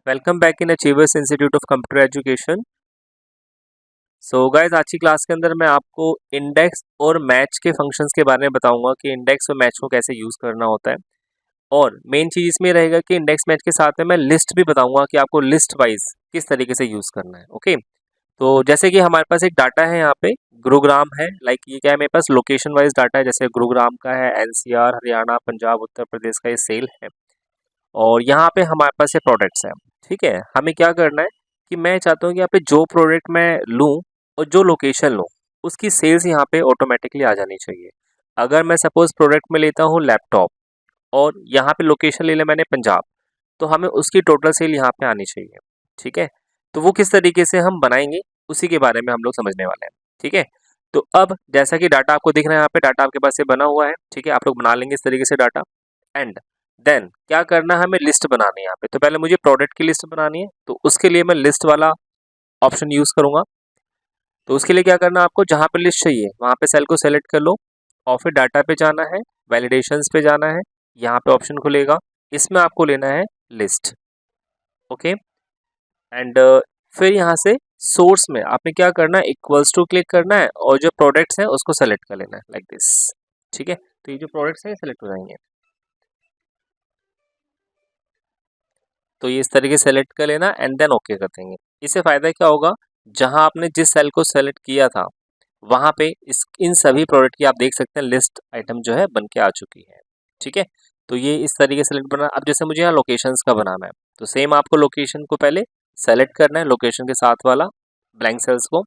Welcome back in achievers institute of computer education. So guys, आज की class के अंदर मैं आपको इंडेक्स और मैच के फंक्शंस के बारे में बताऊंगा कि इंडेक्स और मैच को कैसे यूज़ करना होता है। और मेन चीज़ इसमें रहेगा कि इंडेक्स मैच के साथ में मैं लिस्ट भी बताऊंगा कि आपको लिस्ट वाइज किस तरीके से यूज़ करना है। ओके, तो जैसे कि हमारे पास एक डाटा है यहाँ पे, गुरुग्राम है। लाइक ये क्या है, मेरे पास लोकेशन वाइज डाटा है। जैसे गुरुग्राम का है, एनसीआर, हरियाणा, पंजाब, उत्तर प्रदेश का ये सेल है। और यहाँ पे हमारे पास ये प्रोडक्ट्स हैं। ठीक है, हमें क्या करना है कि मैं चाहता हूँ कि यहाँ पे जो प्रोडक्ट मैं लूँ और जो लोकेशन लूँ उसकी सेल्स यहाँ पे ऑटोमेटिकली आ जानी चाहिए। अगर मैं सपोज प्रोडक्ट में लेता हूँ लैपटॉप और यहाँ पे लोकेशन ले लिया मैंने पंजाब, तो हमें उसकी टोटल सेल यहाँ पे आनी चाहिए। ठीक है, तो वो किस तरीके से हम बनाएंगे उसी के बारे में हम लोग समझने वाले हैं। ठीक है, तो अब जैसा कि डाटा आपको दिख रहा है, यहाँ पे डाटा आपके पास से बना हुआ है। ठीक है, आप लोग बना लेंगे इस तरीके से डाटा। एंड देन क्या करना है, हमें लिस्ट बनानी है यहाँ पे। तो पहले मुझे प्रोडक्ट की लिस्ट बनानी है, तो उसके लिए मैं लिस्ट वाला ऑप्शन यूज करूंगा। तो उसके लिए क्या करना है, आपको जहाँ पे लिस्ट चाहिए वहाँ पे सेल को सेलेक्ट कर लो और फिर डाटा पे जाना है, वैलिडेशंस पे जाना है। यहाँ पे ऑप्शन खुलेगा, इसमें आपको लेना है लिस्ट। ओके, एंड फिर यहाँ से सोर्स में आपने क्या करना है, इक्वल्स टू क्लिक करना है और जो प्रोडक्ट्स हैं उसको सेलेक्ट कर लेना है लाइक दिस। ठीक है, तो ये जो प्रोडक्ट्स हैं सेलेक्ट हो जाएंगे। तो ये इस तरीके से सेलेक्ट कर लेना एंड देन ओके कर देंगे। इससे फ़ायदा क्या होगा, जहां आपने जिस सेल को सेलेक्ट किया था वहां पे इस इन सभी प्रोडक्ट की आप देख सकते हैं लिस्ट आइटम जो है बन के आ चुकी है। ठीक है, तो ये इस तरीके से सेलेक्ट बना। अब जैसे मुझे यहाँ लोकेशंस का बनाना है, तो सेम आपको लोकेशन को पहले सेलेक्ट करना है, लोकेशन के साथ वाला ब्लैंक सेल्स को,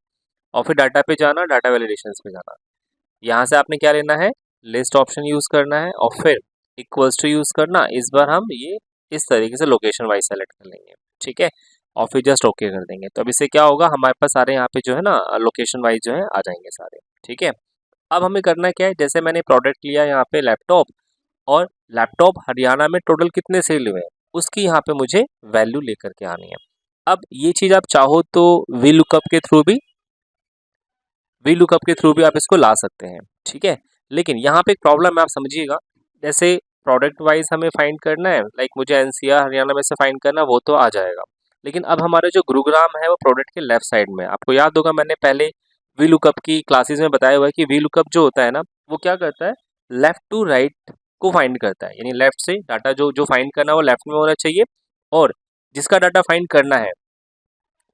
और फिर डाटा पे जाना, डाटा वैलिडेशन पे जाना। यहाँ से आपने क्या लेना है, लिस्ट ऑप्शन यूज करना है और फिर इक्वल्स टू यूज करना। इस बार हम ये इस तरीके से लोकेशन वाइज सेलेक्ट कर लेंगे। ठीक है, और फिर जस्ट ओके कर देंगे। तो अब इससे क्या होगा, हमारे पास सारे यहाँ पे जो है ना लोकेशन वाइज जो है आ जाएंगे सारे। ठीक है, अब हमें करना क्या है, जैसे मैंने प्रोडक्ट लिया यहाँ पे लैपटॉप, और लैपटॉप हरियाणा में टोटल कितने सेल हुए हैं उसकी यहाँ पे मुझे वैल्यू लेकर के आनी है। अब ये चीज़ आप चाहो तो वी लुकअप के थ्रू भी आप इसको ला सकते हैं। ठीक है, लेकिन यहाँ पे एक प्रॉब्लम है, आप समझिएगा। जैसे प्रोडक्ट वाइज हमें फाइंड करना है, लाइक मुझे एनसीआर हरियाणा में से फाइंड करना है, वो तो आ जाएगा। लेकिन अब हमारा जो गुरुग्राम है वो प्रोडक्ट के लेफ्ट साइड में है। आपको याद होगा मैंने पहले वी लुकअप की क्लासेस में बताया हुआ है कि वी लुकअप जो होता है ना, वो क्या करता है, लेफ्ट टू राइट को फाइंड करता है। यानी लेफ्ट से डाटा जो जो फाइंड करना है वो लेफ्ट में होना चाहिए, और जिसका डाटा फाइंड करना है,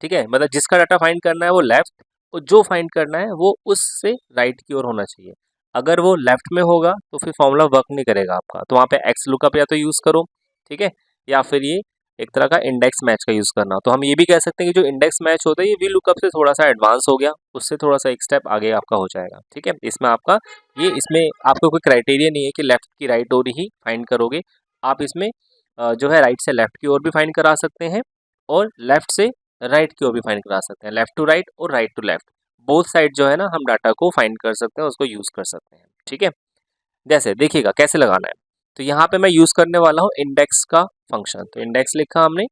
ठीक है, मतलब जिसका डाटा फाइंड करना है वो लेफ्ट, और जो फाइंड करना है वो उससे राइट की ओर होना चाहिए। अगर वो लेफ्ट में होगा तो फिर फॉर्मूला वर्क नहीं करेगा आपका, तो वहाँ पे एक्स लुकअप या तो यूज़ करो। ठीक है, या फिर ये एक तरह का इंडेक्स मैच का यूज़ करना। तो हम ये भी कह सकते हैं कि जो इंडेक्स मैच होता है ये वी लुकअप से थोड़ा सा एडवांस हो गया, उससे थोड़ा सा एक स्टेप आगे आपका हो जाएगा। ठीक है, इसमें आपका ये इसमें आपको कोई क्राइटेरिया नहीं है कि लेफ्ट की राइट ओर ही फाइंड करोगे। आप इसमें जो है राइट से लेफ्ट की ओर भी फाइंड करा सकते हैं, और लेफ्ट से राइट की ओर भी फाइंड करा सकते हैं। लेफ्ट टू राइट और right to left, both side जो है ना हम डाटा को फाइंड कर सकते हैं, उसको यूज़ कर सकते हैं। ठीक है, जैसे देखिएगा कैसे लगाना है। तो यहाँ पे मैं यूज़ करने वाला हूँ इंडेक्स का फंक्शन। तो इंडेक्स लिखा हमने,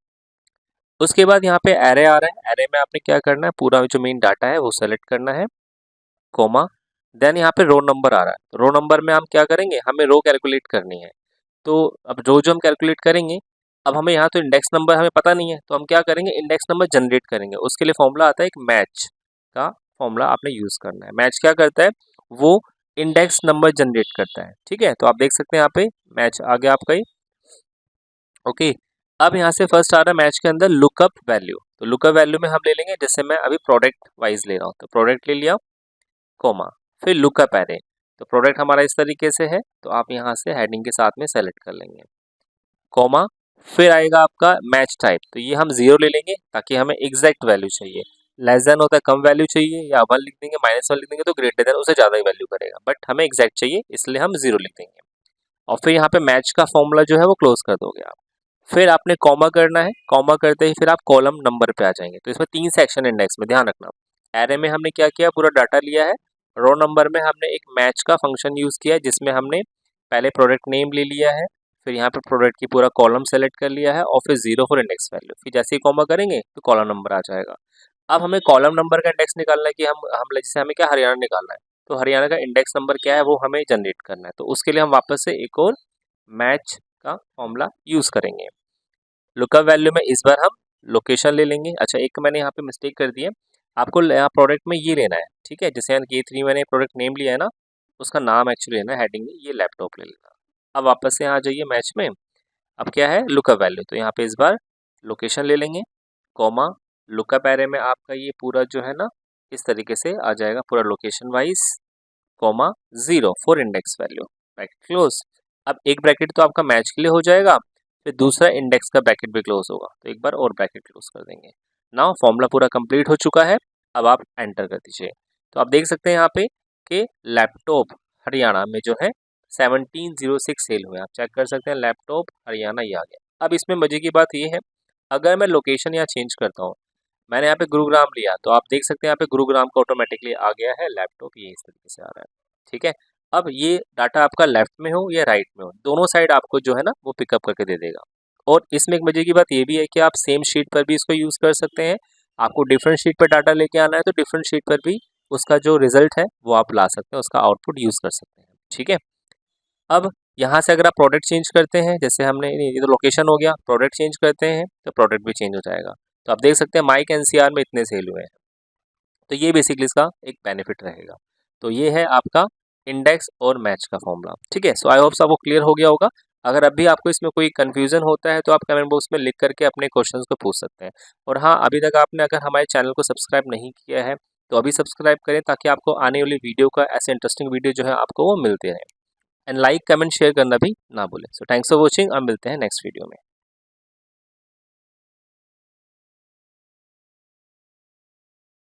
उसके बाद यहाँ पे एरे आ रहा है। एरे में आपने क्या करना है, पूरा जो मेन डाटा है वो सेलेक्ट करना है, कोमा। देन यहाँ पे रो नंबर आ रहा है, तो रो नंबर में हम क्या करेंगे, हमें रो कैलकुलेट करनी है। तो अब रो जो हम कैलकुलेट करेंगे, अब हमें यहाँ तो इंडेक्स नंबर हमें पता नहीं है, तो हम क्या करेंगे, इंडेक्स नंबर जनरेट करेंगे। उसके लिए फॉर्मूला आता है एक मैच का, फॉर्मूला आपने यूज़ करना है। मैच क्या करता है, वो इंडेक्स नंबर जनरेट करता है। ठीक है, तो आप देख सकते हैं यहाँ पे मैच आ गया आपका ही। ओके, अब यहाँ से फर्स्ट आ रहा है मैच के अंदर लुकअप वैल्यू। तो लुकअप वैल्यू में हम ले लेंगे, जैसे मैं अभी प्रोडक्ट वाइज ले रहा हूँ, तो प्रोडक्ट ले लिया, कोमा, फिर लुकअप एरे। तो प्रोडक्ट हमारा इस तरीके से है, तो आप यहाँ से हेडिंग के साथ में सेलेक्ट कर लेंगे, कोमा। फिर आएगा आपका मैच टाइप, तो ये हम जीरो ले लेंगे ताकि हमें एग्जैक्ट वैल्यू चाहिए। लेस देन होता है कम वैल्यू चाहिए, या वन लिख देंगे, माइनस वन लिख देंगे तो ग्रेटर देन उससे ज़्यादा ही वैल्यू करेगा, बट हमें एग्जैक्ट चाहिए इसलिए हम जीरो लिख देंगे। और फिर यहाँ पे मैच का फॉर्मूला जो है वो क्लोज कर दोगे आप। फिर आपने कॉमा करना है, कॉमा करते ही फिर आप कॉलम नंबर पे आ जाएंगे। तो इसमें 3 सेक्शन इंडेक्स में, ध्यान रखना। एरे में हमने क्या किया, पूरा डाटा लिया है। रो नंबर में हमने एक मैच का फंक्शन यूज़ किया है, जिसमें हमने पहले प्रोडक्ट नेम ले लिया है, फिर यहाँ पे प्रोडक्ट की पूरा कॉलम सेलेक्ट कर लिया है, और फिर जीरो फॉर इंडेक्स वैल्यू। फिर जैसे ही कॉमा करेंगे तो कॉलम नंबर आ जाएगा। अब हमें कॉलम नंबर का इंडेक्स निकालना है कि हम जैसे हमें क्या हरियाणा निकालना है, तो हरियाणा का इंडेक्स नंबर क्या है वो हमें जनरेट करना है। तो उसके लिए हम वापस से एक और मैच का फॉर्मूला यूज़ करेंगे। लुकअप वैल्यू में इस बार हम लोकेशन ले लेंगे। अच्छा, एक मैंने यहाँ पे मिस्टेक कर दी है, आपको यहाँ प्रोडक्ट में ये लेना है, ठीक है, जैसे यहाँ K3 मैंने प्रोडक्ट नेम लिया है ना, उसका नाम एक्चुअली लेना है हेडिंग में, ये लैपटॉप ले लेना। अब वापस से यहाँ आ जाइए मैच में। अब क्या है लुकअप वैल्यू, तो यहाँ पे इस बार लोकेशन ले लेंगे, कॉमा लुकअप एरे में आपका ये पूरा जो है ना इस तरीके से आ जाएगा, पूरा location wise, comma 0 for index value, bracket close. अब एक ब्रैकेट तो आपका मैच के लिए हो जाएगा, फिर दूसरा इंडेक्स का ब्रैकेट भी क्लोज होगा, तो एक बार और ब्रैकेट क्लोज कर देंगे। नाउ फॉर्मूला पूरा कंप्लीट हो चुका है, अब आप एंटर कर दीजिए। तो आप देख सकते हैं यहाँ पे कि लैपटॉप हरियाणा में जो है 1706 सेल हुए, आप चेक कर सकते हैं, लैपटॉप हरियाणा ये आ गया। अब इसमें मजे की बात ये है, अगर मैं लोकेशन यहाँ चेंज करता हूँ, मैंने यहाँ पे गुरुग्राम लिया, तो आप देख सकते हैं यहाँ पे गुरुग्राम का ऑटोमेटिकली आ गया है, लैपटॉप ये इस तरीके से आ रहा है, ठीक है। अब ये डाटा आपका लेफ्ट में हो या राइट में हो, दोनों साइड आपको जो है ना वो पिकअप करके दे देगा। और इसमें एक मजे की बात ये भी है कि आप सेम शीट पर भी इसको यूज़ कर सकते हैं, आपको डिफरेंट शीट पर डाटा लेके आना है तो डिफरेंट शीट पर भी उसका जो रिजल्ट है वो आप ला सकते हैं, उसका आउटपुट यूज़ कर सकते हैं, ठीक है। अब यहाँ से अगर आप प्रोडक्ट चेंज करते हैं, जैसे हमने ये तो लोकेशन हो गया, प्रोडक्ट चेंज करते हैं तो प्रोडक्ट भी चेंज हो जाएगा। तो आप देख सकते हैं माइक एनसीआर में इतने सेल हुए हैं, तो ये बेसिकली इसका एक बेनिफिट रहेगा। तो ये है आपका इंडेक्स और मैच का फॉर्मूला, ठीक है। सो आई होप आपको क्लियर हो गया होगा। अगर अभी आपको इसमें कोई कन्फ्यूजन होता है तो आप कमेंट बॉक्स में लिख करके अपने क्वेश्चंस को पूछ सकते हैं। और हाँ, अभी तक आपने अगर हमारे चैनल को सब्सक्राइब नहीं किया है तो अभी सब्सक्राइब करें, ताकि आपको आने वाली वीडियो का ऐसे इंटरेस्टिंग वीडियो जो है आपको वो मिलते रहे। एंड लाइक कमेंट शेयर करना भी ना भूलें। सो थैंक्स फॉर वॉचिंग, अब मिलते हैं नेक्स्ट वीडियो में।